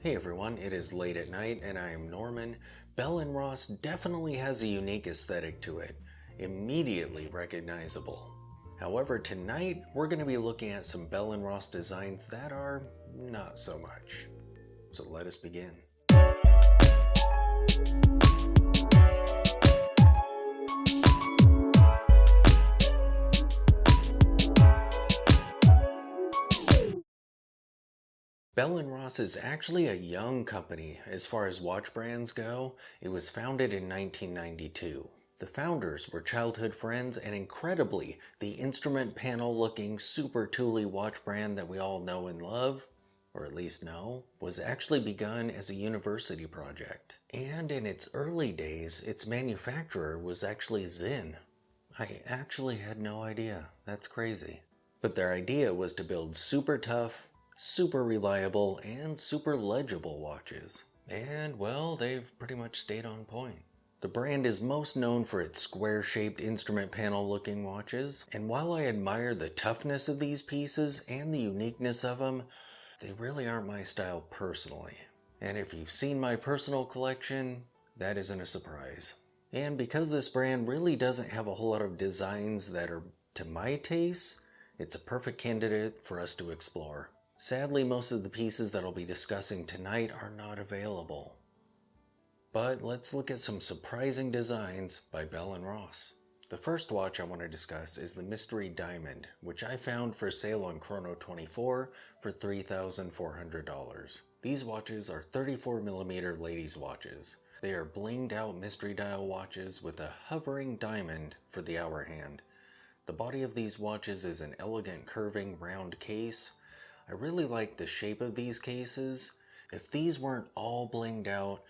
Hey everyone, it is late at night and I am Norman. Bell & Ross definitely has a unique aesthetic to it, immediately recognizable. However, tonight we're going to be looking at some Bell & Ross designs that are not so much. So let us begin. Bell & Ross is actually a young company as far as watch brands go. It was founded in 1992. The founders were childhood friends, and incredibly, the instrument panel looking super tooly watch brand that we all know and love, or at least know, was actually begun as a university project. And in its early days, its manufacturer was actually Zinn. I actually had no idea. That's crazy. But their idea was to build super tough, super reliable, and super legible watches. And well, they've pretty much stayed on point. The brand is most known for its square-shaped instrument panel looking watches, and while I admire the toughness of these pieces and the uniqueness of them, they really aren't my style personally. And if you've seen my personal collection, that isn't a surprise. And because this brand really doesn't have a whole lot of designs that are to my taste, it's a perfect candidate for us to explore. Sadly, most of the pieces that I'll be discussing tonight are not available. But let's look at some surprising designs by Bell & Ross. The first watch I want to discuss is the Mystery Diamond, which I found for sale on Chrono24 for $3,400. These watches are 34mm ladies' watches. They are blinged out mystery dial watches with a hovering diamond for the hour hand. The body of these watches is an elegant curving round case. I really like the shape of these cases. If these weren't all blinged out,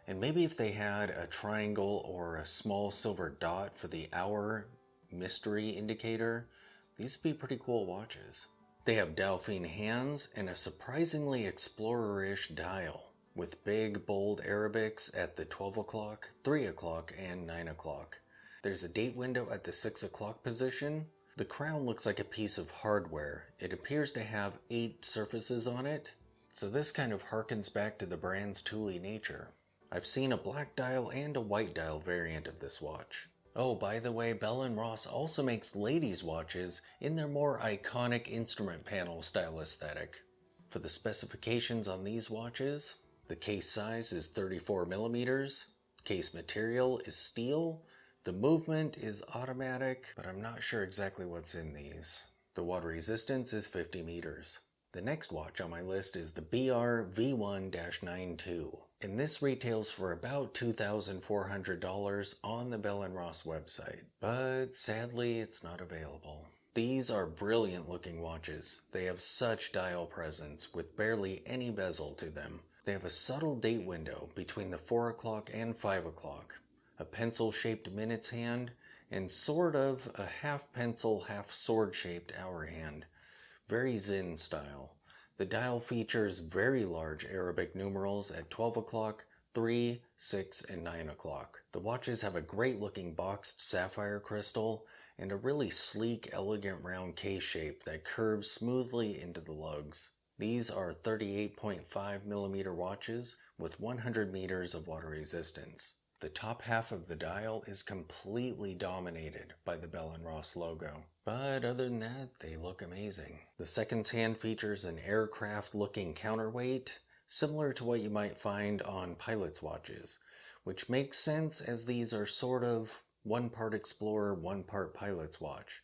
and maybe if they had a triangle or a small silver dot for the hour mystery indicator, these would be pretty cool watches. They have Delphine hands and a surprisingly explorer-ish dial, with big, bold Arabics at the 12 o'clock, 3 o'clock, and 9 o'clock. There's a date window at the 6 o'clock position. The crown looks like a piece of hardware. It appears to have 8 surfaces on it, so this kind of harkens back to the brand's tooly nature. I've seen a black dial and a white dial variant of this watch. Oh, by the way, Bell & Ross also makes ladies' watches in their more iconic instrument panel style aesthetic. For the specifications on these watches, the case size is 34mm, case material is steel, the movement is automatic, but I'm not sure exactly what's in these. The water resistance is 50 meters. The next watch on my list is the BR V1-92, and this retails for about $2,400 on the Bell & Ross website, but sadly it's not available. These are brilliant looking watches. They have such dial presence with barely any bezel to them. They have a subtle date window between the 4 o'clock and 5 o'clock. A pencil-shaped minutes hand, and sort of a half-pencil, half-sword-shaped hour hand. Very Zinn style. The dial features very large Arabic numerals at 12 o'clock, 3, 6, and 9 o'clock. The watches have a great-looking boxed sapphire crystal, and a really sleek, elegant round case shape that curves smoothly into the lugs. These are 38.5mm watches with 100 meters of water resistance. The top half of the dial is completely dominated by the Bell & Ross logo, but other than that, they look amazing. The seconds hand features an aircraft-looking counterweight, similar to what you might find on pilot's watches, which makes sense as these are sort of one part Explorer, one part pilot's watch.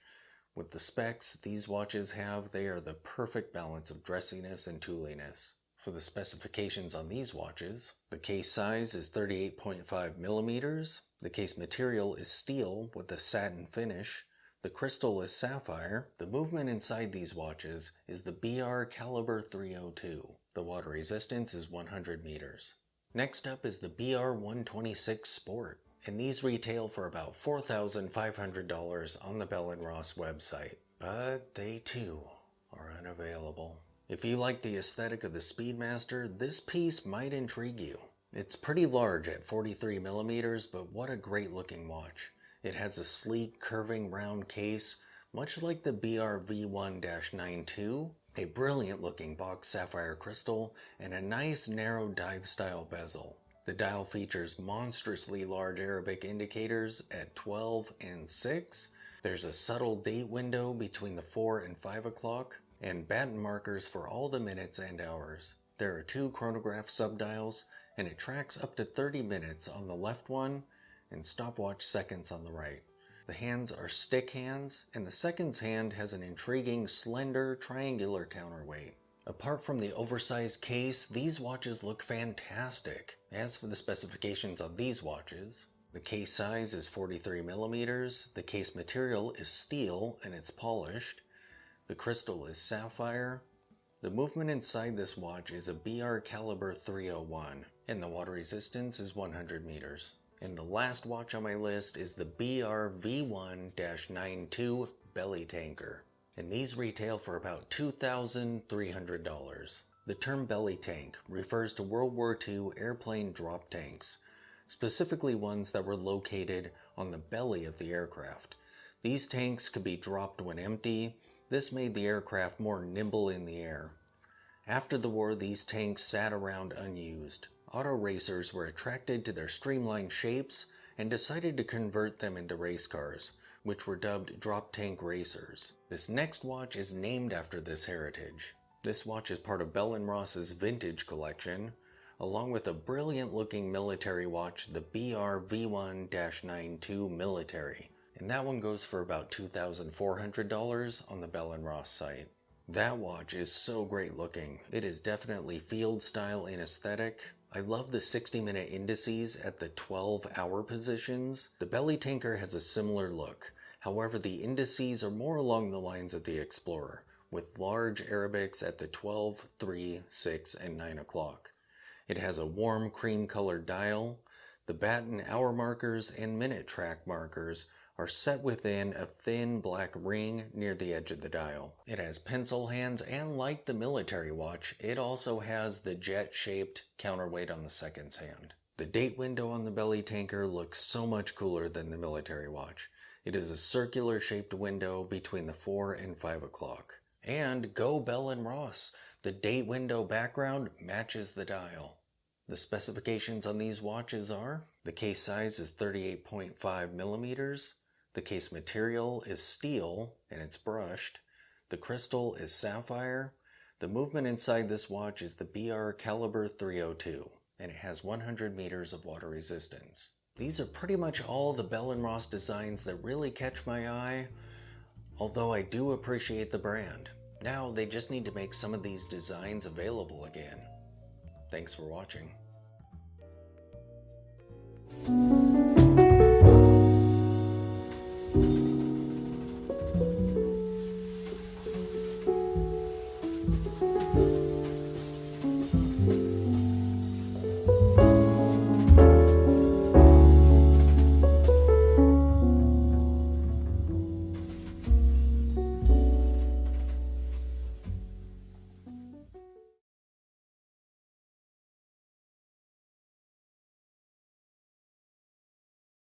With the specs these watches have, they are the perfect balance of dressiness and tooliness. For the specifications on these watches, the case size is 38.5mm, the case material is steel with a satin finish, the crystal is sapphire, the movement inside these watches is the BR Caliber 302, the water resistance is 100 meters. Next up is the BR 126 Sport, and these retail for about $4,500 on the Bell & Ross website, but they too are unavailable. If you like the aesthetic of the Speedmaster, this piece might intrigue you. It's pretty large at 43mm, but what a great looking watch. It has a sleek, curving round case, much like the BR V1-92, a brilliant looking box sapphire crystal, and a nice narrow dive style bezel. The dial features monstrously large Arabic indicators at 12 and 6. There's a subtle date window between the 4 and 5 o'clock, and batten markers for all the minutes and hours. There are 2 chronograph subdials, and it tracks up to 30 minutes on the left one and stopwatch seconds on the right. The hands are stick hands, and the seconds hand has an intriguing, slender, triangular counterweight. Apart from the oversized case, these watches look fantastic. As for the specifications on these watches, the case size is 43 millimeters, the case material is steel and it's polished, the crystal is sapphire, the movement inside this watch is a BR caliber 301, and the water resistance is 100 meters. And the last watch on my list is the BR V1-92 Belly Tanker, and these retail for about $2,300. The term belly tank refers to World War II airplane drop tanks, specifically ones that were located on the belly of the aircraft. These tanks could be dropped when empty. This made the aircraft more nimble in the air. After the war, these tanks sat around unused. Auto racers were attracted to their streamlined shapes and decided to convert them into race cars, which were dubbed drop tank racers. This next watch is named after this heritage. This watch is part of Bell & Ross's vintage collection, along with a brilliant looking military watch, the BR V1-92 Military. And that one goes for about $2,400 on the Bell & Ross site. That watch is so great looking. It is definitely field style in aesthetic. I love the 60-minute indices at the 12-hour positions. The Belly Tanker has a similar look. However, the indices are more along the lines of the Explorer, with large Arabics at the 12, 3, 6, and 9 o'clock. It has a warm cream-colored dial. The batten hour markers and minute track markers are set within a thin black ring near the edge of the dial. It has pencil hands, and like the military watch, it also has the jet-shaped counterweight on the seconds hand. The date window on the Belly Tanker looks so much cooler than the military watch. It is a circular shaped window between the 4 and 5 o'clock. And go Bell & Ross! The date window background matches the dial. The specifications on these watches are: the case size is 38.5 millimeters, the case material is steel and it's brushed, the crystal is sapphire, the movement inside this watch is the BR caliber 302, and it has 100 meters of water resistance. These are pretty much all the Bell & Ross designs that really catch my eye, although I do appreciate the brand. Now they just need to make some of these designs available again. Thanks for watching.